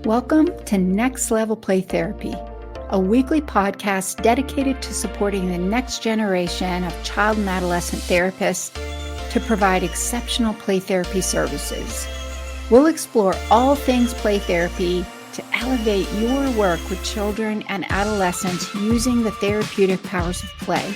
Welcome to Next Level Play Therapy, a weekly podcast dedicated to supporting the next generation of child and adolescent therapists to provide exceptional play therapy services. We'll explore all things play therapy to elevate your work with children and adolescents using the therapeutic powers of play.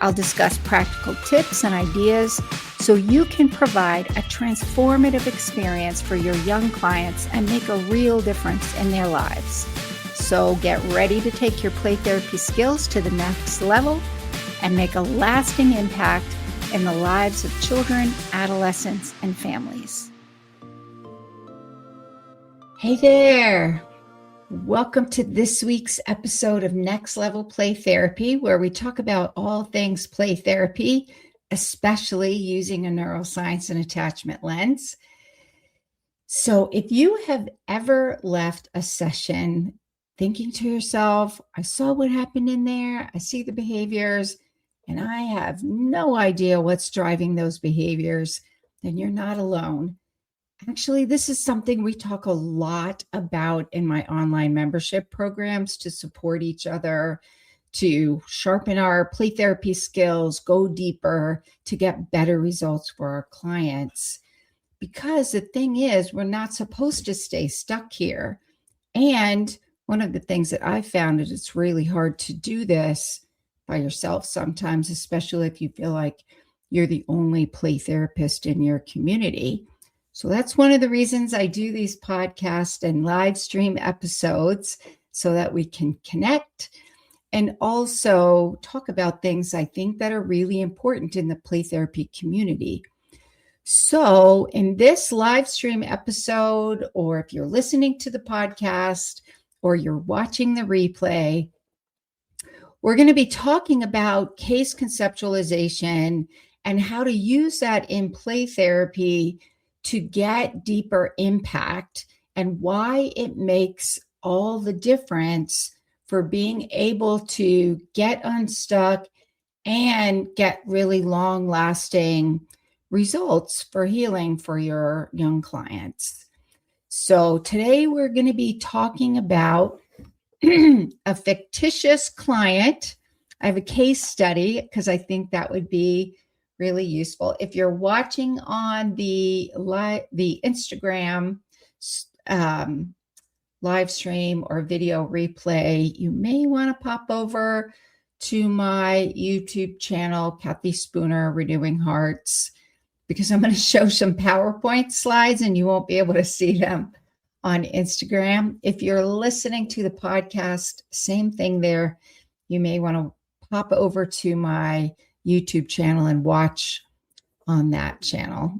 I'll discuss practical tips and ideas so you can provide a transformative experience for your young clients and make a real difference in their lives. So get ready to take your play therapy skills to the next level and make a lasting impact in the lives of children, adolescents, and families. Hey there! Welcome to this week's episode of Next Level Play Therapy, where we talk about all things play therapy, especially using a neuroscience and attachment lens. So if you have ever left a session thinking to yourself, I saw what happened in there, I see the behaviors, and I have no idea what's driving those behaviors, then you're not alone. Actually, this is something we talk a lot about in my online membership programs to support each other, to sharpen our play therapy skills, go deeper, to get better results for our clients. Because the thing is, we're not supposed to stay stuck here. And one of the things that I found is it's really hard to do this by yourself sometimes, especially if you feel like you're the only play therapist in your community. So that's one of the reasons I do these podcasts and live stream episodes so that we can connect and also talk about things I think that are really important in the play therapy community. So in this live stream episode, or if you're listening to the podcast or you're watching the replay, we're going to be talking about case conceptualization and how to use that in play therapy to get deeper impact and why it makes all the difference for being able to get unstuck and get really long-lasting results for healing for your young clients. So today we're going to be talking about a fictitious client. I have a case study because I think that would be really useful. If you're watching on the Instagram live stream or video replay, you may want to pop over to my YouTube channel, Cathi Spooner, Renewing Hearts, because I'm going to show some PowerPoint slides and you won't be able to see them on Instagram. If you're listening to the podcast, same thing there. You may want to pop over to my YouTube channel and watch on that channel.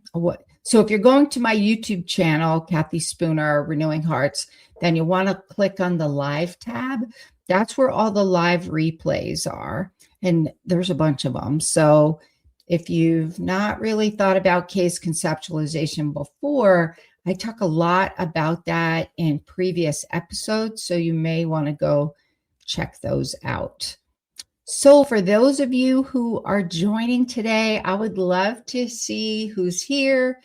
So if you're going to my YouTube channel, Cathi Spooner, Renewing Hearts, then you want to click on the live tab. That's where all the live replays are. And there's a bunch of them. So if you've not really thought about case conceptualization before, I talk a lot about that in previous episodes. So you may want to go check those out. So for those of you who are joining today, I would love to see who's here.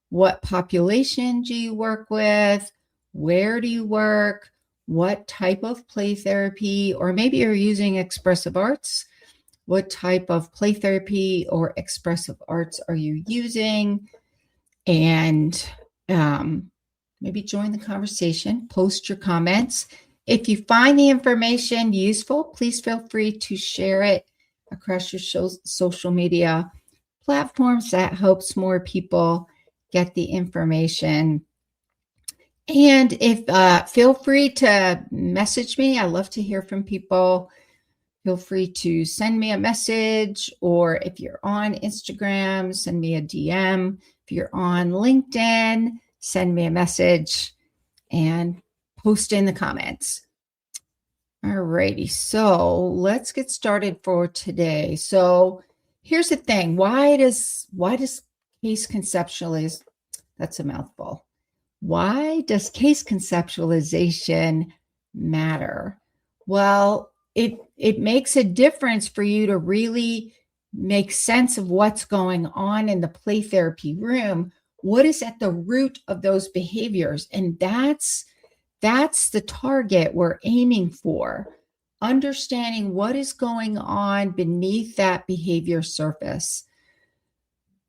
What population do you work with? Where do you work? What type of play therapy, or maybe you're using expressive arts. What type of play therapy or expressive arts are you using? And maybe join the conversation, post your comments. If you find the information useful, please feel free to share it across your social media platforms. That helps more people get the information. And if feel free to message me. I love to hear from people. Feel free to send me a message, or if you're on Instagram, send me a DM. If you're on LinkedIn, send me a message and post in the comments. All righty, so let's get started for today. So here's the thing. Why does case conceptualization, that's a mouthful. Why does case conceptualization matter? Well, it makes a difference for you to really make sense of what's going on in the play therapy room. What is at the root of those behaviors? And that's That's the target we're aiming for, understanding what is going on beneath that behavior surface.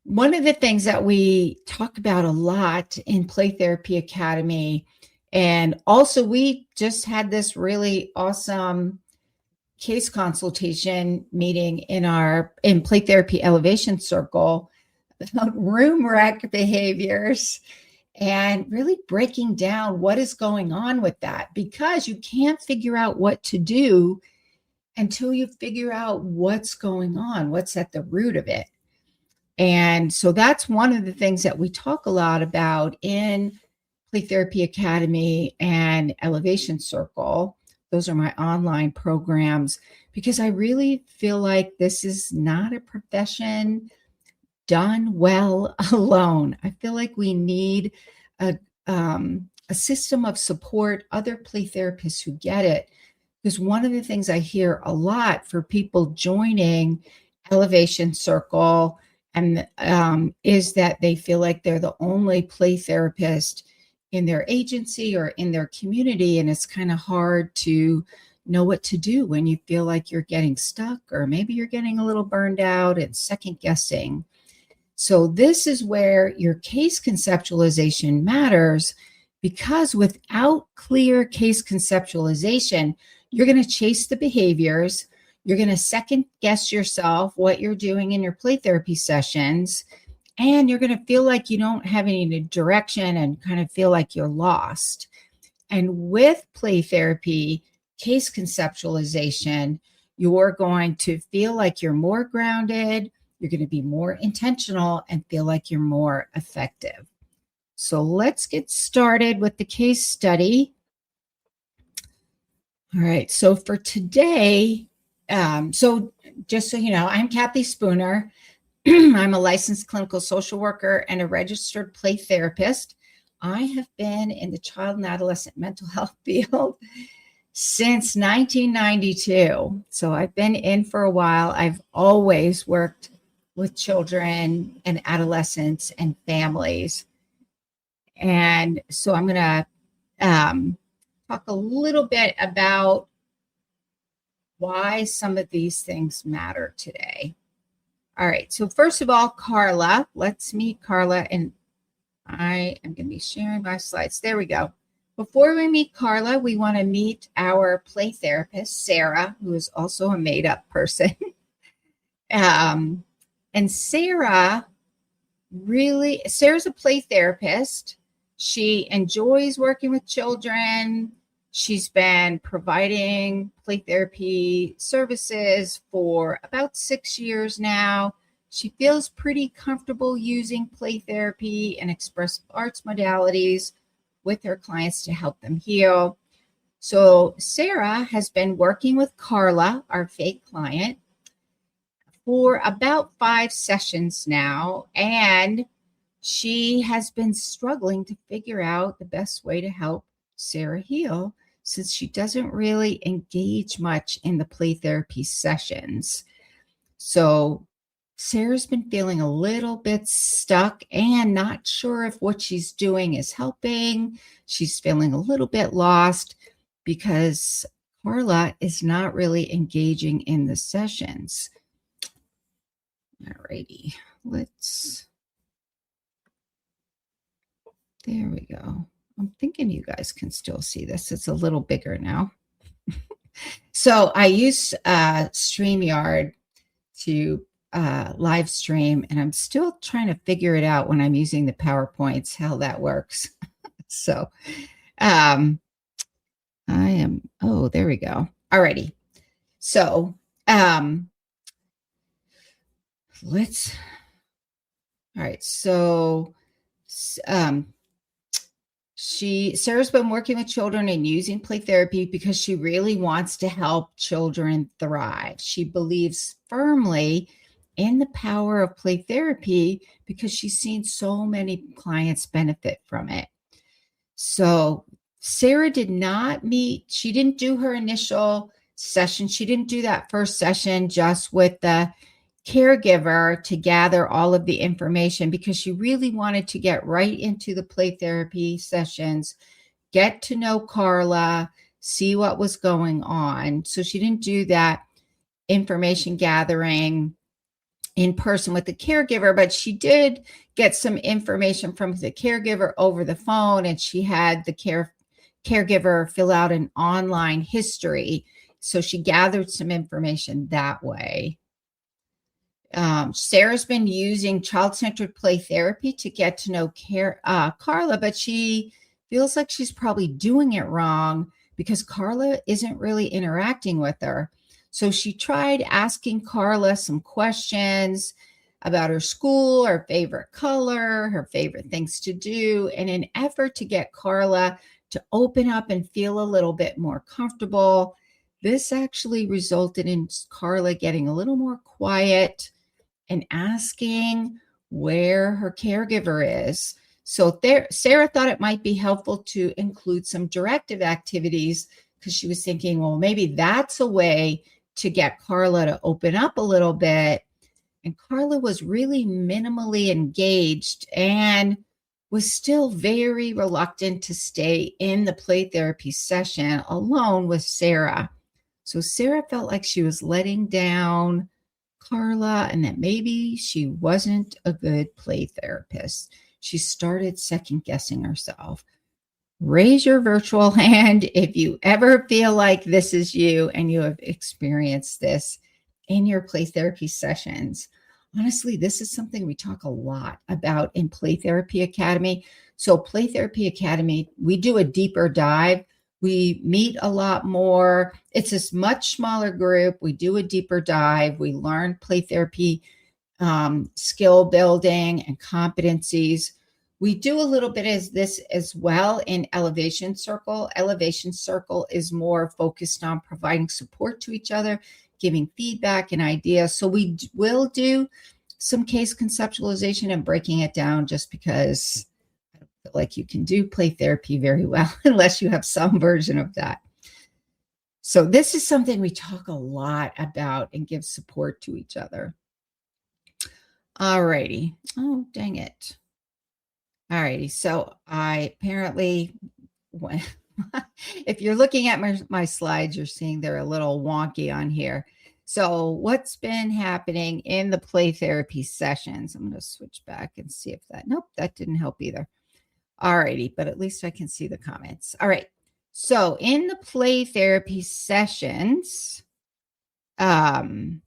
One of the things that we talk about a lot in Play Therapy Academy, and also we just had this really awesome case consultation meeting in Play Therapy Elevation Circle about room wreck behaviors, and really breaking down what is going on with that, because you can't figure out what to do until you figure out what's going on, what's at the root of it. And so that's one of the things that we talk a lot about in Play Therapy Academy and Elevation Circle. Those are my online programs, because I really feel like this is not a profession done well alone. I feel like we need a system of support, other play therapists who get it. Because one of the things I hear a lot for people joining Elevation Circle and is that they feel like they're the only play therapist in their agency or in their community, and it's kind of hard to know what to do when you feel like you're getting stuck, or maybe you're getting a little burned out and second guessing. So this is where your case conceptualization matters, because without clear case conceptualization, you're going to chase the behaviors. You're going to second guess yourself, what you're doing in your play therapy sessions, and you're going to feel like you don't have any direction and kind of feel like you're lost. And with play therapy, case conceptualization, you're going to feel like you're more grounded, you're going to be more intentional, and feel like you're more effective. So let's get started with the case study. All right, so for today, so just so you know, I'm Cathi Spooner. I'm a licensed clinical social worker and a registered play therapist. I have been in the child and adolescent mental health field since 1992. So I've been in for a while. I've always worked with children and adolescents and families. And so I'm going to talk a little bit about why some of these things matter today. All right, so first of all, Carla, let's meet Carla, and I am going to be sharing my slides. There we go. Before we meet Carla, we want to meet our play therapist, Sarah, who is also a made-up person. And Sarah's a play therapist. She enjoys working with children. She's been providing play therapy services for about 6 years now. She feels pretty comfortable using play therapy and expressive arts modalities with her clients to help them heal. So Sarah has been working with Carla, our fake client, for about 5 sessions now, and she has been struggling to figure out the best way to help Sarah heal, since she doesn't really engage much in the play therapy sessions. So Sarah's been feeling a little bit stuck and not sure if what she's doing is helping. She's feeling a little bit lost because Carla is not really engaging in the sessions. Alrighty, there we go. I'm thinking you guys can still see this. It's a little bigger now. So I use StreamYard to live stream, and I'm still trying to figure it out when I'm using the PowerPoints, how that works. So there we go. Alrighty. So Sarah's been working with children and using play therapy because she really wants to help children thrive. She believes firmly in the power of play therapy because she's seen so many clients benefit from it. So Sarah she didn't do her initial session. She didn't do that first session just with the caregiver to gather all of the information, because she really wanted to get right into the play therapy sessions, get to know Carla, see what was going on. So she didn't do that information gathering in person with the caregiver, but she did get some information from the caregiver over the phone, and she had the caregiver fill out an online history. So she gathered some information that way. Sarah's been using child-centered play therapy to get to know Carla, but she feels like she's probably doing it wrong because Carla isn't really interacting with her. So she tried asking Carla some questions about her school, her favorite color, her favorite things to do, in an effort to get Carla to open up and feel a little bit more comfortable. This actually resulted in Carla getting a little more quiet and asking where her caregiver is. So Sarah thought it might be helpful to include some directive activities because she was thinking, well, maybe that's a way to get Carla to open up a little bit. And Carla was really minimally engaged and was still very reluctant to stay in the play therapy session alone with Sarah. So Sarah felt like she was letting down Carla and that maybe she wasn't a good play therapist. She started second guessing herself. Raise your virtual hand if you ever feel like this is you and you have experienced this in your play therapy sessions. Honestly, this is something we talk a lot about in Play Therapy Academy. So Play Therapy Academy, we do a deeper dive. We meet a lot more. It's a much smaller group. We do a deeper dive. We learn play therapy skill building and competencies. We do a little bit of this as well in Elevation Circle. Elevation Circle is more focused on providing support to each other, giving feedback and ideas. So we will do some case conceptualization and breaking it down, just because I don't feel like you can do play therapy very well unless you have some version of that. So this is something we talk a lot about and give support to each other. All righty. Oh, dang it. All righty. So I apparently, if you're looking at my slides, you're seeing they're a little wonky on here. So what's been happening in the play therapy sessions? I'm going to switch back and see if nope, that didn't help either. All righty, but at least I can see the comments. All right. So in the play therapy sessions, actually,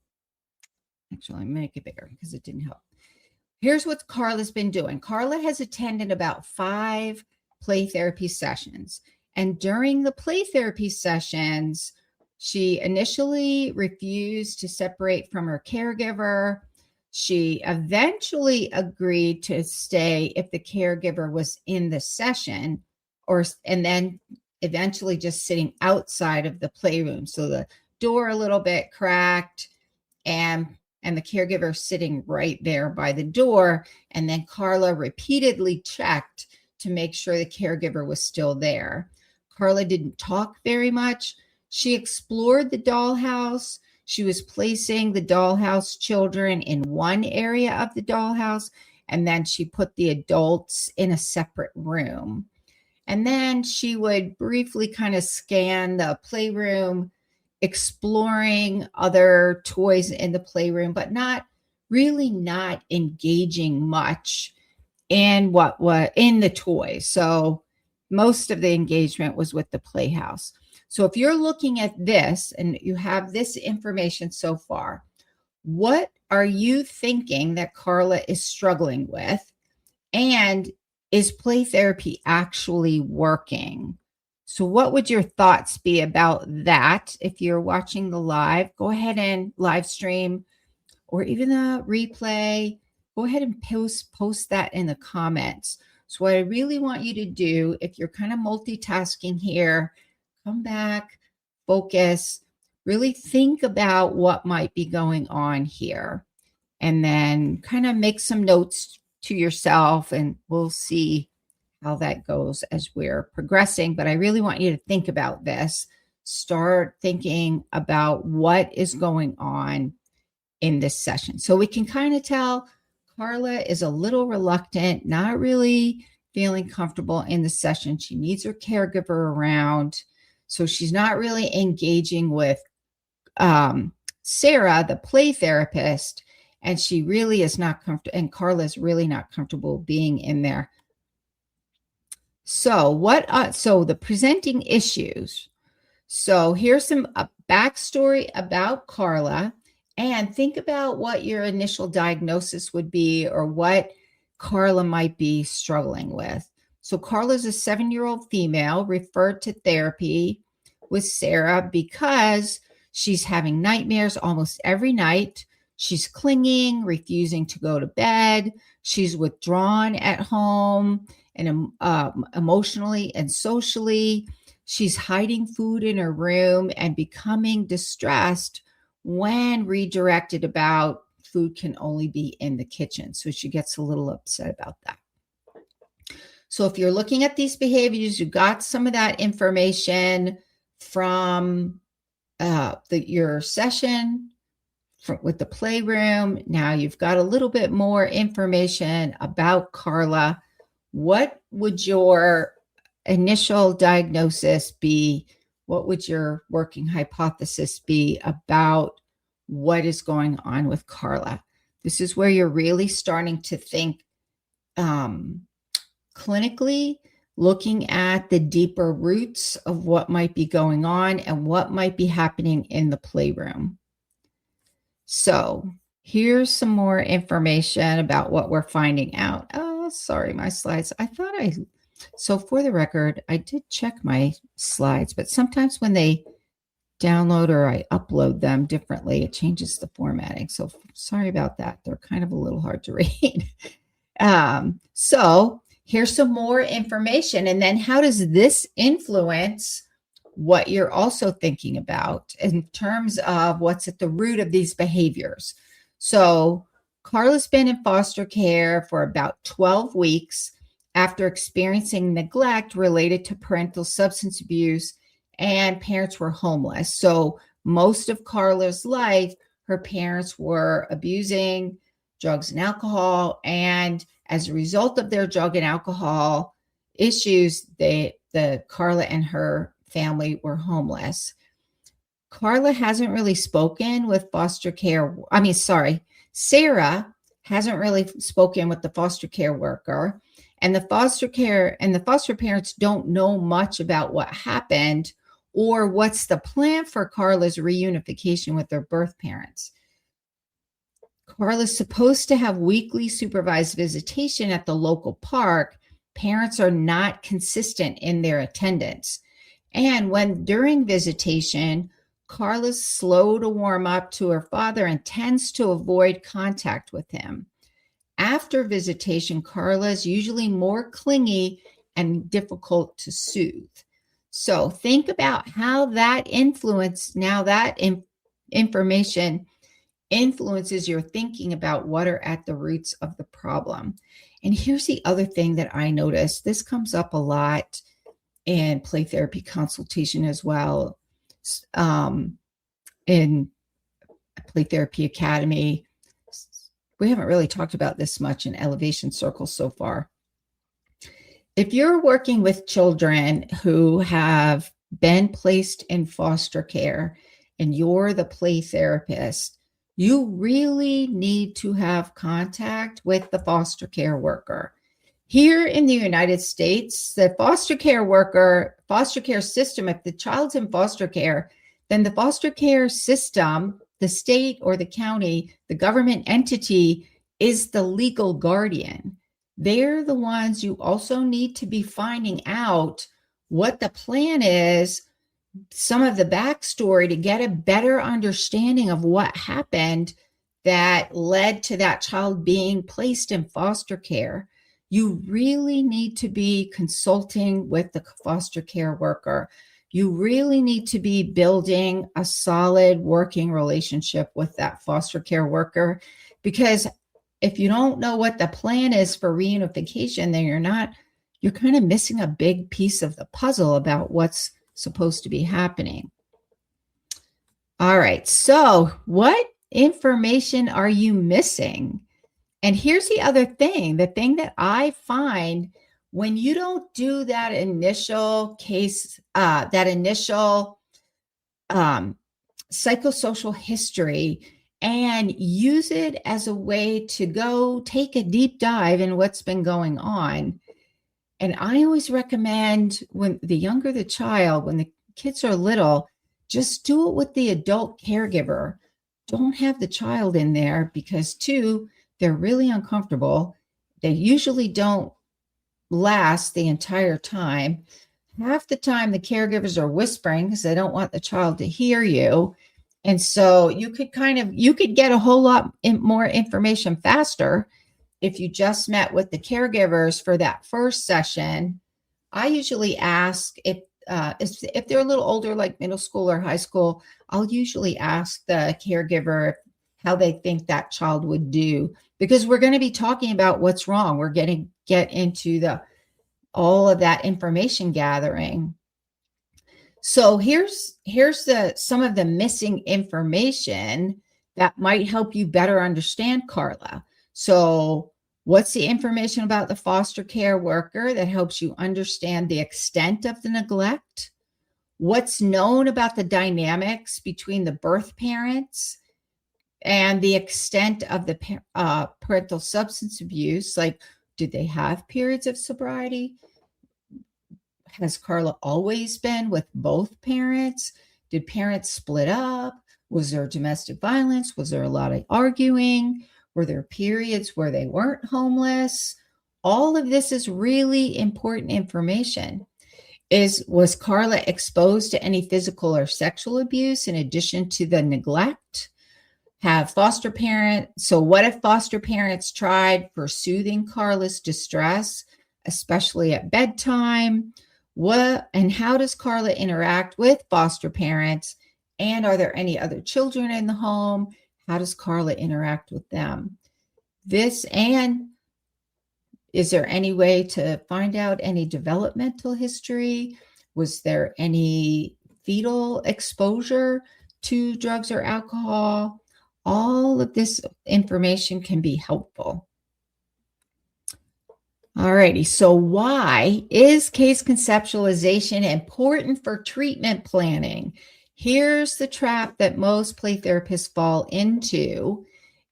let me make it bigger because it didn't help. Here's what Carla's been doing. Carla has attended about 5 play therapy sessions. And during the play therapy sessions, she initially refused to separate from her caregiver. She eventually agreed to stay if the caregiver was in the session, and then eventually just sitting outside of the playroom. So the door a little bit cracked, and the caregiver sitting right there by the door. And then Carla repeatedly checked to make sure the caregiver was still there. Carla didn't talk very much. She explored the dollhouse. She was placing the dollhouse children in one area of the dollhouse, and then she put the adults in a separate room. And then she would briefly kind of scan the playroom, exploring other toys in the playroom, but not engaging much in in the toys. So most of the engagement was with the playhouse. So if you're looking at this and you have this information so far, what are you thinking that Carla is struggling with? And is play therapy actually working? So what would your thoughts be about that? If you're watching the live, go ahead and live stream, or even a replay, go ahead and post that in the comments. So what I really want you to do, if you're kind of multitasking here, come back, focus, really think about what might be going on here, and then kind of make some notes to yourself, and we'll see how that goes as we're progressing. But I really want you to think about this. Start thinking about what is going on in this session. So we can kind of tell Carla is a little reluctant, not really feeling comfortable in the session. She needs her caregiver around. So she's not really engaging with Sarah, the play therapist, and she really is not comfortable, and Carla's really not comfortable being in there. So so the presenting issues. So here's some backstory about Carla, and think about what your initial diagnosis would be or what Carla might be struggling with. So Carla's a 7-year-old female referred to therapy with Sarah because she's having nightmares almost every night. She's clinging, refusing to go to bed. She's withdrawn at home and emotionally and socially. She's hiding food in her room and becoming distressed when redirected about food can only be in the kitchen. So she gets a little upset about that. So if you're looking at these behaviors, you got some of that information from your session with the playroom. Now you've got a little bit more information about Carla. What would your initial diagnosis be? What would your working hypothesis be about what is going on with Carla? This is where you're really starting to think clinically, looking at the deeper roots of what might be going on and what might be happening in the playroom. So here's some more information about what we're finding out. Oh, sorry, my slides. So for the record, I did check my slides, but sometimes when they download or I upload them differently, it changes the formatting. So sorry about that. They're kind of a little hard to read. So here's some more information. And then how does this influence what you're also thinking about in terms of what's at the root of these behaviors? So Carla's been in foster care for about 12 weeks after experiencing neglect related to parental substance abuse, and parents were homeless. So most of Carla's life, her parents were abusing drugs and alcohol, and as a result of their drug and alcohol issues, Carla and her family were homeless. Carla hasn't really spoken with Sarah hasn't really spoken with the foster care worker, and the foster parents don't know much about what happened or what's the plan for Carla's reunification with their birth parents. Carla's supposed to have weekly supervised visitation at the local park. Parents are not consistent in their attendance. And during visitation, Carla's slow to warm up to her father and tends to avoid contact with him. After visitation, Carla's usually more clingy and difficult to soothe. So think about how that information influences your thinking about what are at the roots of the problem. And here's the other thing that I noticed. This comes up a lot in play therapy consultation as well, in Play Therapy Academy. We haven't really talked about this much in Elevation Circles so far. If you're working with children who have been placed in foster care and you're the play therapist, you really need to have contact with the foster care worker. Here in the United States, the foster care system, if the child's in foster care, then the foster care system, the state or the county, the government entity is the legal guardian. They're the ones you also need to be finding out what the plan is, some of the backstory to get a better understanding of what happened that led to that child being placed in foster care. You really need to be consulting with the foster care worker. You really need to be building a solid working relationship with that foster care worker, because if you don't know what the plan is for reunification, then you're kind of missing a big piece of the puzzle about what's supposed to be happening. All right, so what information are you missing? And here's the other thing, the thing that I find When you don't do that initial case, psychosocial history and use it as a way to go take a deep dive in what's been going on. And I always recommend, when the younger the child, when the kids are little, just do it with the adult caregiver. Don't have the child in there because, two, they're really uncomfortable. They usually don't last the entire time. Half the time, the caregivers are whispering because they don't want the child to hear you. And so you could get a whole lot more information faster if you just met with the caregivers for that first session. I usually ask if they're a little older, like middle school or high school, I'll usually ask the caregiver how they think that child would do, because we're going to be talking about what's wrong. We're going to get into all of that information gathering. So here's some of the missing information that might help you better understand Carla. So what's the information about the foster care worker that helps you understand the extent of the neglect? What's known about the dynamics between the birth parents and the extent of the parental substance abuse? Like, did they have periods of sobriety? Has Carla always been with both parents? Did parents split up? Was there domestic violence? Was there a lot of arguing? Were there periods where they weren't homeless? All of this is really important information. Was Carla exposed to any physical or sexual abuse in addition to the neglect? So what if foster parents tried for soothing Carla's distress, especially at bedtime? And how does Carla interact with foster parents? And are there any other children in the home? How does Carla interact with them? And is there any way to find out any developmental history? Was there any fetal exposure to drugs or alcohol? All of this information can be helpful. Alrighty, so why is case conceptualization important for treatment planning? Here's the trap that most play therapists fall into,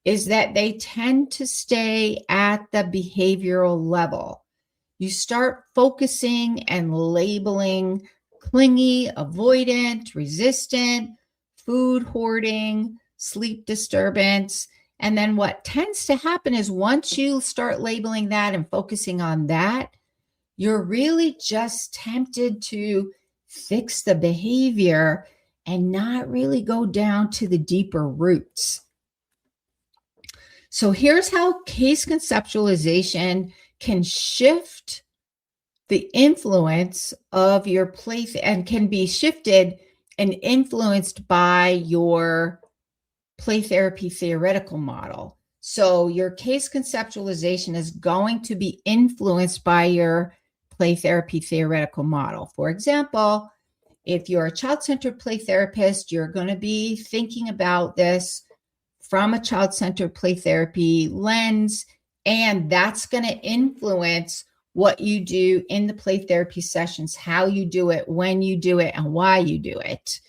is that they tend to stay at the behavioral level. You start focusing and labeling clingy, avoidant, resistant, food hoarding, sleep disturbance. And then what tends to happen is once you start labeling that and focusing on that, you're really just tempted to fix the behavior and not really go down to the deeper roots. So here's how case conceptualization can shift the influence of your place and can be shifted and influenced by your play therapy theoretical model. So your case conceptualization is going to be influenced by your play therapy theoretical model. For example, if you're a child-centered play therapist, you're going to be thinking about this from a child-centered play therapy lens, and that's going to influence what you do in the play therapy sessions, how you do it, when you do it, and why you do it.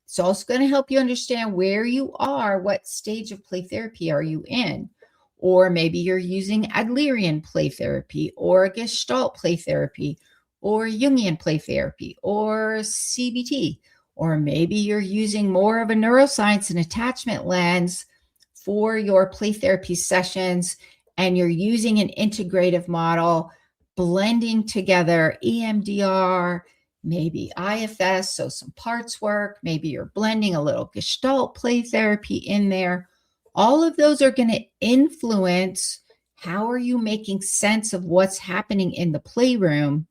It's also going to help you understand where you are, what stage of play therapy are you in. Or maybe you're using Adlerian play therapy or Gestalt play therapy or Jungian play therapy or CBT. Or maybe you're using more of a neuroscience and attachment lens for your play therapy sessions, and you're using an integrative model, blending together EMDR, maybe IFS, so some parts work. Maybe you're blending a little Gestalt play therapy in there. All of those are going to influence how are you making sense of what's happening in the playroom.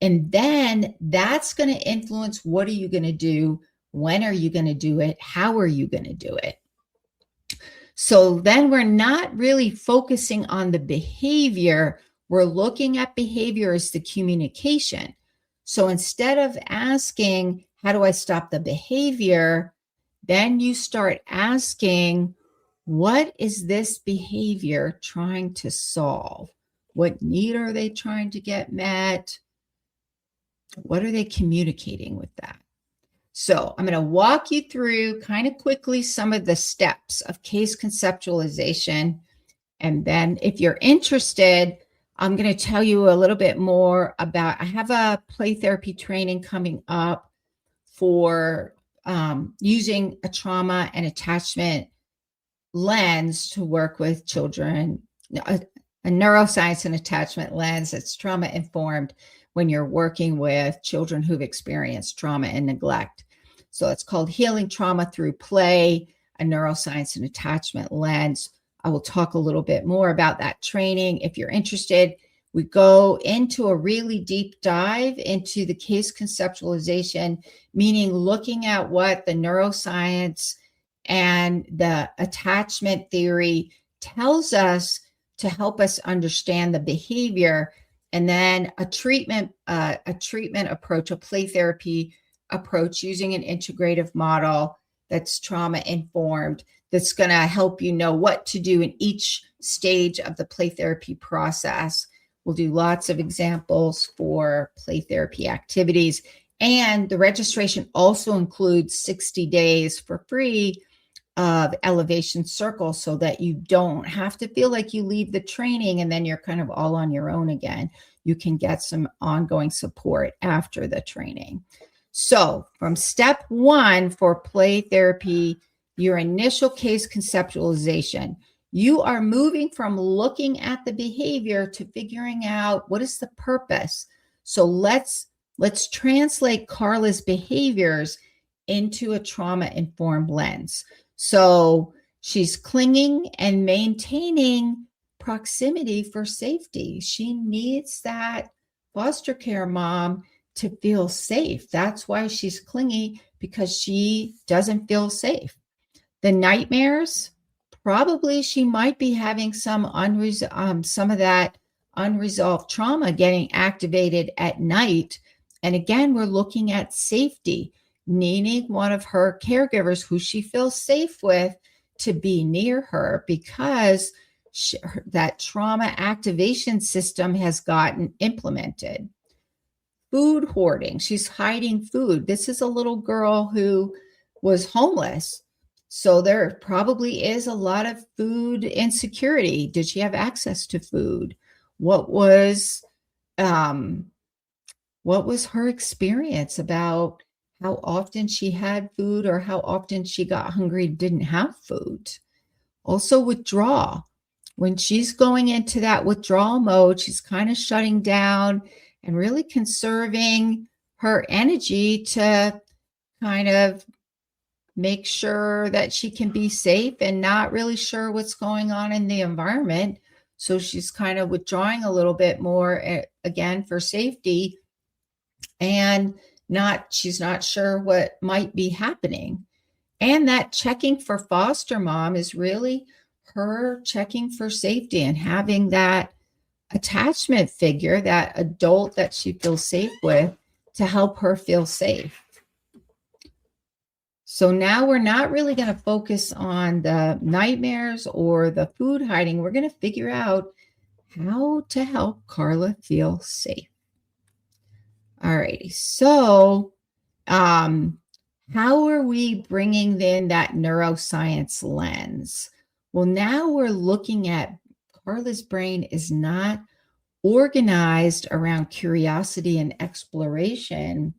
And then that's going to influence what are you going to do, when are you going to do it, how are you going to do it. So then we're not really focusing on the behavior. We're looking at behavior as the communication. So instead of asking, how do I stop the behavior? Then you start asking, what is this behavior trying to solve? What need are they trying to get met? What are they communicating with that? So I'm going to walk you through kind of quickly some of the steps of case conceptualization. And then if you're interested, I'm going to tell you a little bit more about, I have a play therapy training coming up for using a trauma and attachment lens to work with children, a neuroscience and attachment lens that's trauma informed when you're working with children who've experienced trauma and neglect. So it's called Healing Trauma Through Play, a neuroscience and attachment lens. I will talk a little bit more about that training. If you're interested, we go into a really deep dive into the case conceptualization, meaning looking at what the neuroscience and the attachment theory tells us to help us understand the behavior, and then a treatment approach, a play therapy approach using an integrative model that's trauma informed, that's going to help you know what to do in each stage of the play therapy process. We'll do lots of examples for play therapy activities. And the registration also includes 60 days for free of Elevation Circle, so that you don't have to feel like you leave the training and then you're kind of all on your own again. You can get some ongoing support after the training. So from step one for play therapy, your initial case conceptualization, you are moving from looking at the behavior to figuring out what is the purpose. So let's translate Carla's behaviors into a trauma-informed lens. So she's clinging and maintaining proximity for safety. She needs that foster care mom to feel safe. That's why she's clingy, because she doesn't feel safe. The nightmares, probably she might be having some of that unresolved trauma getting activated at night. And again, we're looking at safety, needing one of her caregivers who she feels safe with to be near her, because that trauma activation system has gotten implemented. Food hoarding. She's hiding food. This is a little girl who was homeless. So there probably is a lot of food insecurity. Did she have access to food? What was her experience about how often she had food, or how often she got hungry, didn't have food? Also withdrawal. When she's going into that withdrawal mode, she's kind of shutting down and really conserving her energy to kind of make sure that she can be safe and not really sure what's going on in the environment. So she's kind of withdrawing a little bit more, again, for safety, and she's not sure what might be happening. And that checking for foster mom is really her checking for safety and having that attachment figure, that adult that she feels safe with, to help her feel safe. So now we're not really going to focus on the nightmares or the food hiding. We're going to figure out how to help Carla feel safe. All righty. So how are we bringing in that neuroscience lens? Well, now we're looking at Carla's brain is not organized around curiosity and exploration.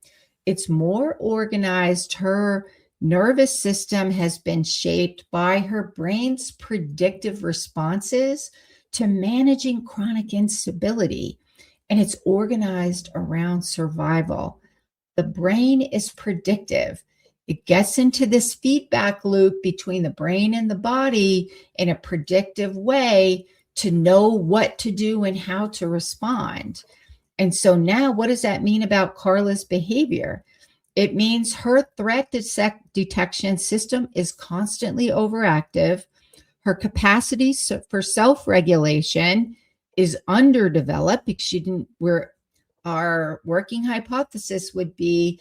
It's more organized. Her nervous system has been shaped by her brain's predictive responses to managing chronic instability, and it's organized around survival. The brain is predictive. It gets into this feedback loop between the brain and the body in a predictive way to know what to do and how to respond. And so now, what does that mean about Carla's behavior? It means her threat detection system is constantly overactive. Her capacity for self-regulation is underdeveloped because our working hypothesis would be,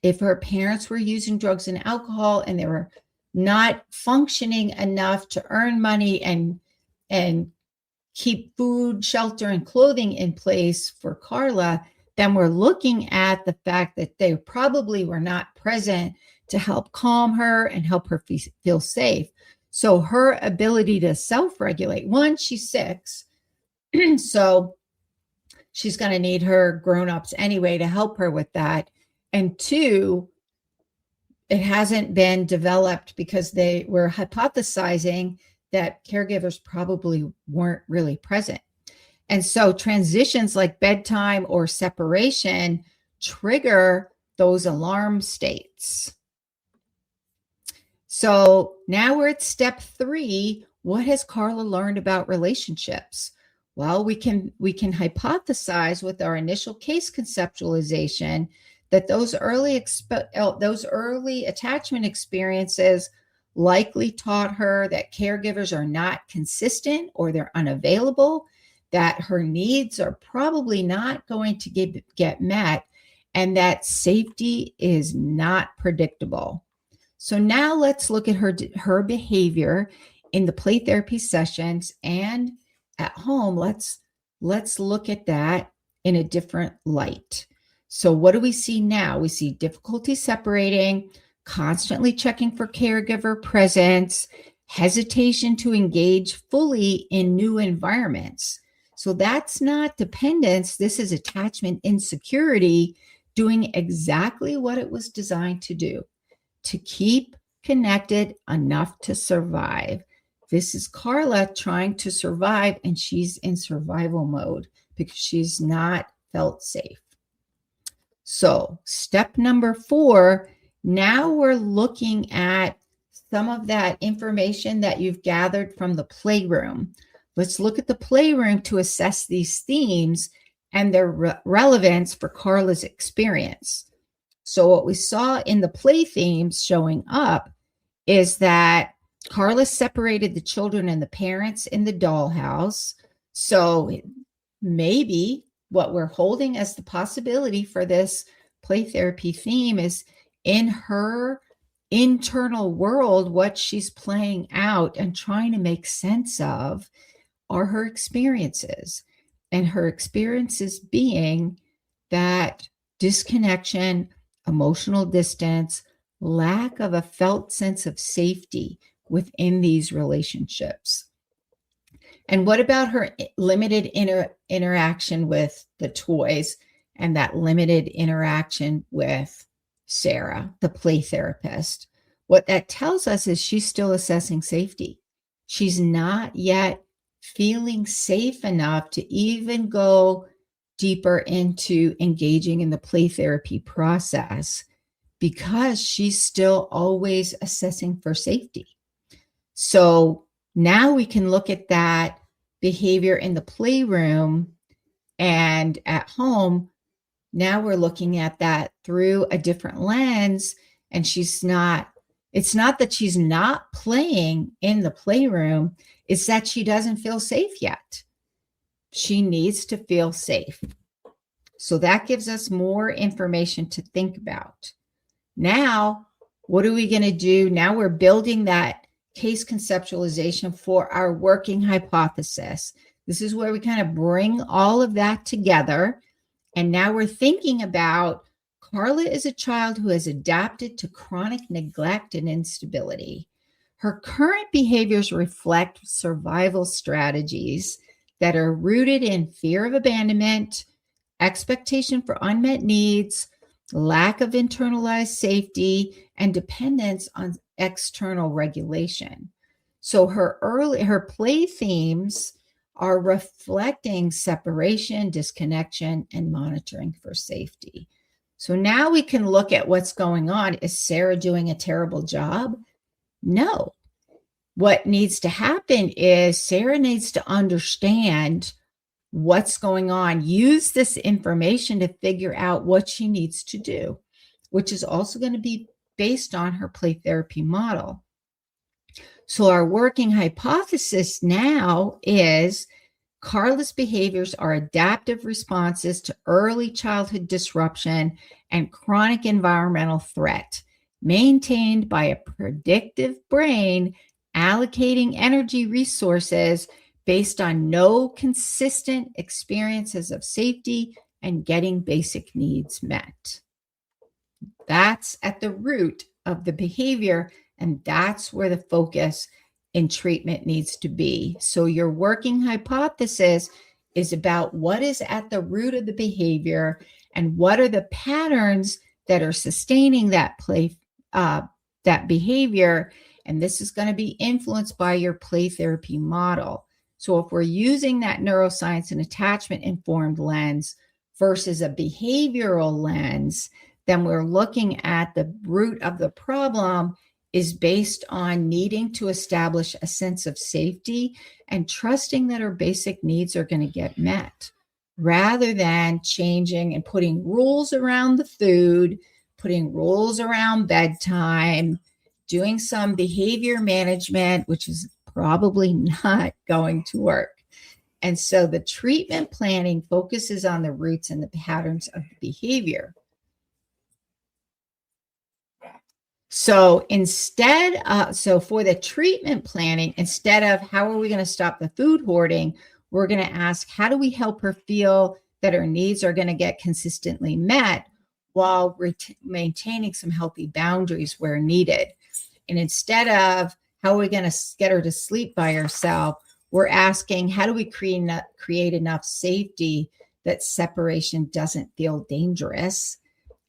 if her parents were using drugs and alcohol and they were not functioning enough to earn money and keep food, shelter, and clothing in place for Carla, then we're looking at the fact that they probably were not present to help calm her and help her feel safe. So her ability to self-regulate, one, she's 6, so she's going to need her grown-ups anyway to help her with that. And 2, it hasn't been developed because they were hypothesizing that caregivers probably weren't really present. And so transitions like bedtime or separation trigger those alarm states. So now we're at step 3. What has Carla learned about relationships? Well, we can hypothesize with our initial case conceptualization that those early attachment experiences likely taught her that caregivers are not consistent or they're unavailable, that her needs are probably not going to get met, and that safety is not predictable. So now let's look at her behavior in the play therapy sessions and at home. Let's look at that in a different light. So what do we see now? We see difficulty separating, constantly checking for caregiver presence, hesitation to engage fully in new environments. So that's not dependence. This is attachment insecurity doing exactly what it was designed to do, to keep connected enough to survive. This is Carla trying to survive, and she's in survival mode because she's not felt safe. So step number 4, now we're looking at some of that information that you've gathered from the playroom. Let's look at the playroom to assess these themes and their relevance for Carla's experience. So what we saw in the play themes showing up is that Carla separated the children and the parents in the dollhouse. So maybe what we're holding as the possibility for this play therapy theme is in her internal world, what she's playing out and trying to make sense of are her experiences. And her experiences being that disconnection, emotional distance, lack of a felt sense of safety within these relationships. And what about her limited interaction with the toys and that limited interaction with Sarah, the play therapist? What that tells us is she's still assessing safety. She's not yet feeling safe enough to even go deeper into engaging in the play therapy process because she's still always assessing for safety. So now we can look at that behavior in the playroom and at home. Now we're looking at that through a different lens, and it's not that she's not playing in the playroom, it's that she doesn't feel safe yet. She needs to feel safe. So that gives us more information to think about. Now, what are we going to do? Now we're building that case conceptualization for our working hypothesis. This is where we kind of bring all of that together. And now we're thinking about Carla is a child who has adapted to chronic neglect and instability. Her current behaviors reflect survival strategies that are rooted in fear of abandonment, expectation for unmet needs, lack of internalized safety, and dependence on external regulation. So her play themes are reflecting separation, disconnection, and monitoring for safety. So now we can look at what's going on. Is Sarah doing a terrible job? No. What needs to happen is Sarah needs to understand what's going on, use this information to figure out what she needs to do, which is also going to be based on her play therapy model. So our working hypothesis now is Carla's behaviors are adaptive responses to early childhood disruption and chronic environmental threat, maintained by a predictive brain allocating energy resources based on no consistent experiences of safety and getting basic needs met. That's at the root of the behavior, and that's where the focus in treatment needs to be. So your working hypothesis is about what is at the root of the behavior and what are the patterns that are sustaining that that behavior. And this is going to be influenced by your play therapy model. So if we're using that neuroscience and attachment informed lens versus a behavioral lens, then we're looking at the root of the problem is based on needing to establish a sense of safety and trusting that our basic needs are going to get met, rather than changing and putting rules around the food, putting rules around bedtime, doing some behavior management, which is probably not going to work. And so the treatment planning focuses on the roots and the patterns of the behavior. So so for the treatment planning, instead of how are we going to stop the food hoarding, we're going to ask, how do we help her feel that her needs are going to get consistently met while maintaining some healthy boundaries where needed? And instead of how are we going to get her to sleep by herself, we're asking, how do we create enough safety that separation doesn't feel dangerous?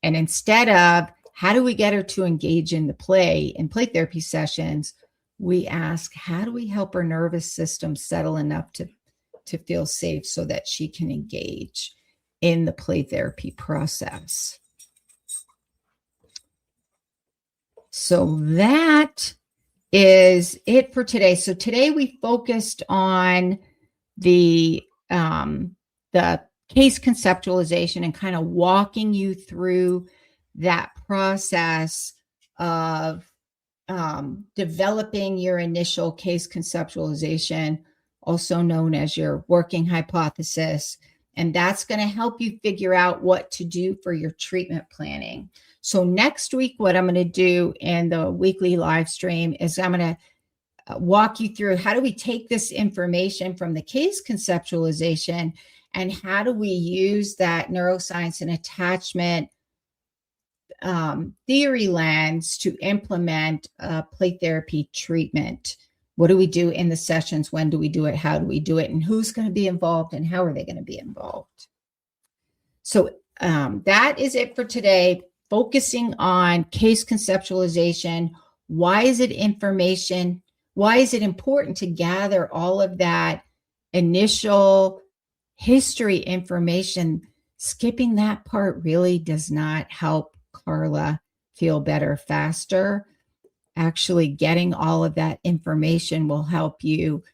And instead of how do we get her to engage in play therapy sessions, we ask, how do we help her nervous system settle enough to feel safe so that she can engage in the play therapy process? So that is it for today. So today we focused on the case conceptualization and kind of walking you through that process of developing your initial case conceptualization, also known as your working hypothesis. And that's going to help you figure out what to do for your treatment planning. So next week, what I'm going to do in the weekly live stream is I'm going to walk you through how do we take this information from the case conceptualization and how do we use that neuroscience and attachment theory lens to implement play therapy treatment. What do we do in the sessions? When do we do it? How do we do it? And who's going to be involved and how are they going to be involved? So that is it for today. Focusing on case conceptualization. Why is it information? Why is it important to gather all of that initial history information? Skipping that part really does not help Carla feel better faster. Actually, getting all of that information will help you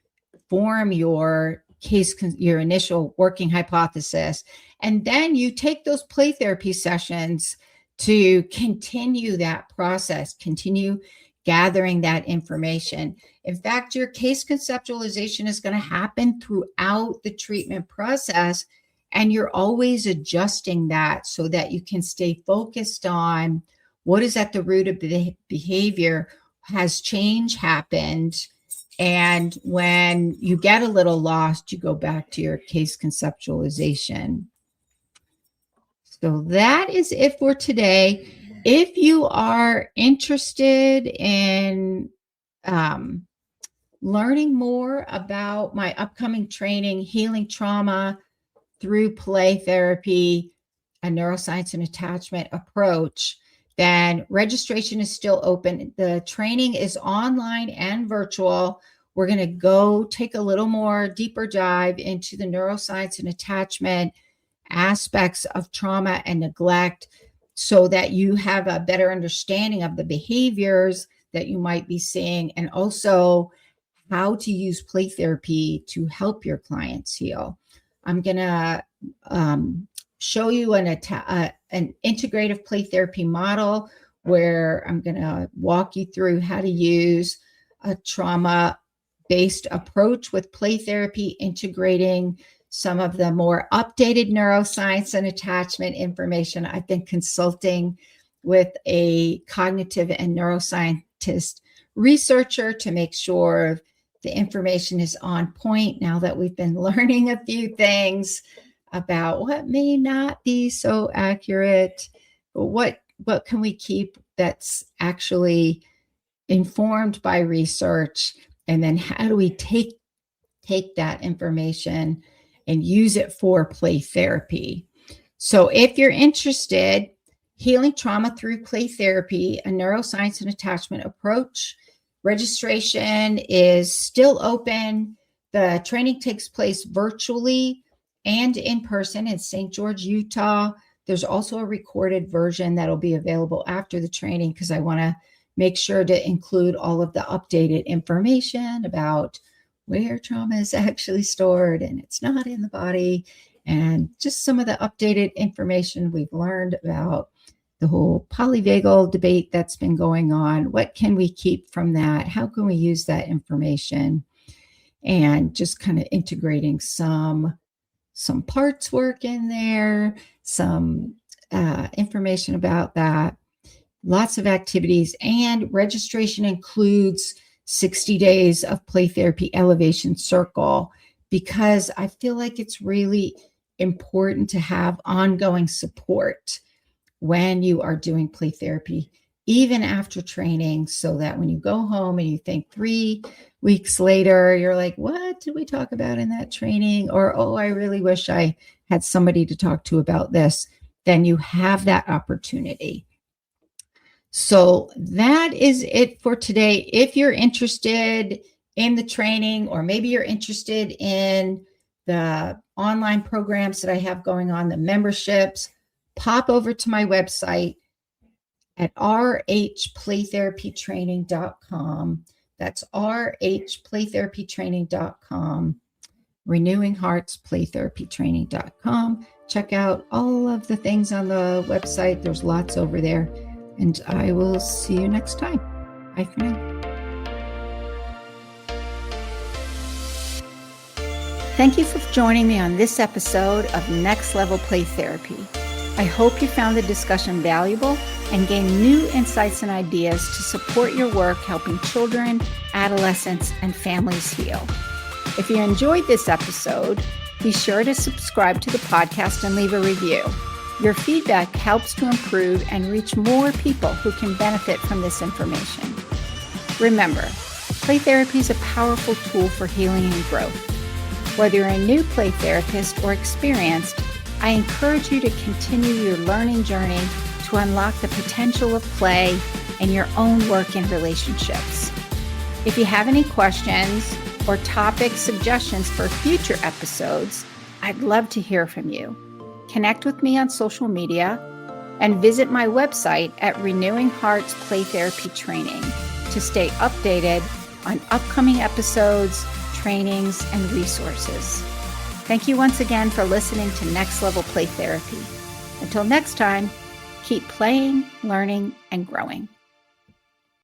form your your initial working hypothesis. And then you take those play therapy sessions to continue that process, continue gathering that information. In fact, your case conceptualization is going to happen throughout the treatment process, and you're always adjusting that so that you can stay focused on what is at the root of the behavior. Has change happened? And when you get a little lost, you go back to your case conceptualization. So that is it for today. If you are interested in learning more about my upcoming training, Healing Trauma Through Play Therapy, a neuroscience and attachment approach, then registration is still open. The training is online and virtual. We're going to go take a little more deeper dive into the neuroscience and attachment aspects of trauma and neglect so that you have a better understanding of the behaviors that you might be seeing, and also how to use play therapy to help your clients heal. I'm going to show you an integrative play therapy model where I'm going to walk you through how to use a trauma-based approach with play therapy, integrating some of the more updated neuroscience and attachment information. I've been consulting with a cognitive and neuroscientist researcher to make sure the information is on point now that we've been learning a few things about what may not be so accurate. What can we keep that's actually informed by research? And then how do we take that information and use it for play therapy? So if you're interested, Healing Trauma Through Play Therapy, a neuroscience and attachment approach, registration is still open. The training takes place virtually and in person in St. George, Utah. There's also a recorded version that'll be available after the training because I want to make sure to include all of the updated information about where trauma is actually stored and it's not in the body, and just some of the updated information we've learned about the whole polyvagal debate that's been going on. What can we keep from that? How can we use that information? And just kind of integrating some parts work in there, some information about that, lots of activities, and registration includes 60 days of play therapy elevation circle, because I feel like it's really important to have ongoing support when you are doing play therapy, even after training, so that when you go home and you think 3 weeks later, you're like, what did we talk about in that training? Or, oh, I really wish I had somebody to talk to about this. Then you have that opportunity. So that is it for today. If you're interested in the training, or maybe you're interested in the online programs that I have going on, the memberships, pop over to my website at rhplaytherapytraining.com. That's rhplaytherapytraining.com, renewingheartsplaytherapytraining.com. Check out all of the things on the website. There's lots over there. And I will see you next time. Bye for now. Thank you for joining me on this episode of Next Level Play Therapy. I hope you found the discussion valuable and gained new insights and ideas to support your work helping children, adolescents, and families heal. If you enjoyed this episode, be sure to subscribe to the podcast and leave a review. Your feedback helps to improve and reach more people who can benefit from this information. Remember, play therapy is a powerful tool for healing and growth. Whether you're a new play therapist or experienced, I encourage you to continue your learning journey to unlock the potential of play in your own work and relationships. If you have any questions or topic suggestions for future episodes, I'd love to hear from you. Connect with me on social media and visit my website at Renewing Hearts Play Therapy Training to stay updated on upcoming episodes, trainings, and resources. Thank you once again for listening to Next Level Play Therapy. Until next time, keep playing, learning, and growing.